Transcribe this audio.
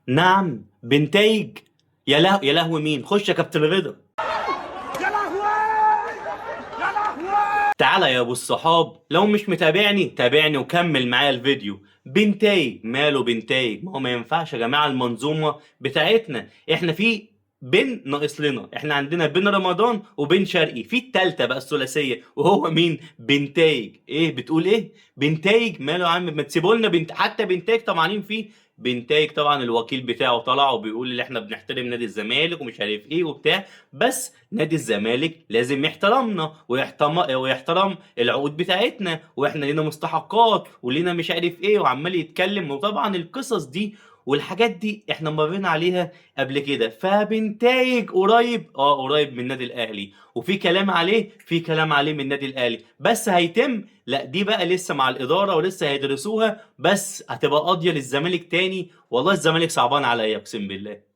نعم بنتايج. يا لهوي مين؟ خش يا كابتن رضا. يا لهوي يا لهوي. تعالى يا ابو الصحاب، لو مش متابعني تابعني وكمل معايا الفيديو. بنتايج ماله بنتايج؟ ما هو ما ينفعش يا جماعه، المنظومه بتاعتنا احنا في بن ناقص لنا. احنا عندنا بن رمضان وبن شرقي، في التالتة بقى الثلاثيه، وهو مين؟ بنتايج. ايه بتقول ايه؟ بنتايج ماله يا عم؟ ما تسيبوا لنا بنت، حتى بنتايج طمعانين فيه. بنتايج طبعا الوكيل بتاعه طلع وبيقول ان احنا بنحترم نادي الزمالك ومش عارف ايه وبتاع، بس نادي الزمالك لازم يحترمنا ويحترم العقود بتاعتنا، واحنا لينا مستحقات ولينا مش عارف ايه، وعمال يتكلم. وطبعا القصص دي والحاجات دي احنا مرينا عليها قبل كده. فبنتايج قريب، قريب من النادي الاهلي، وفي كلام عليه، في كلام عليه من النادي الاهلي، بس هيتم؟ لا دي بقى لسه مع الاداره ولسه هيدرسوها، بس هتبقى قاضيه للزمالك تاني. والله الزمالك صعبان عليا اقسم بالله.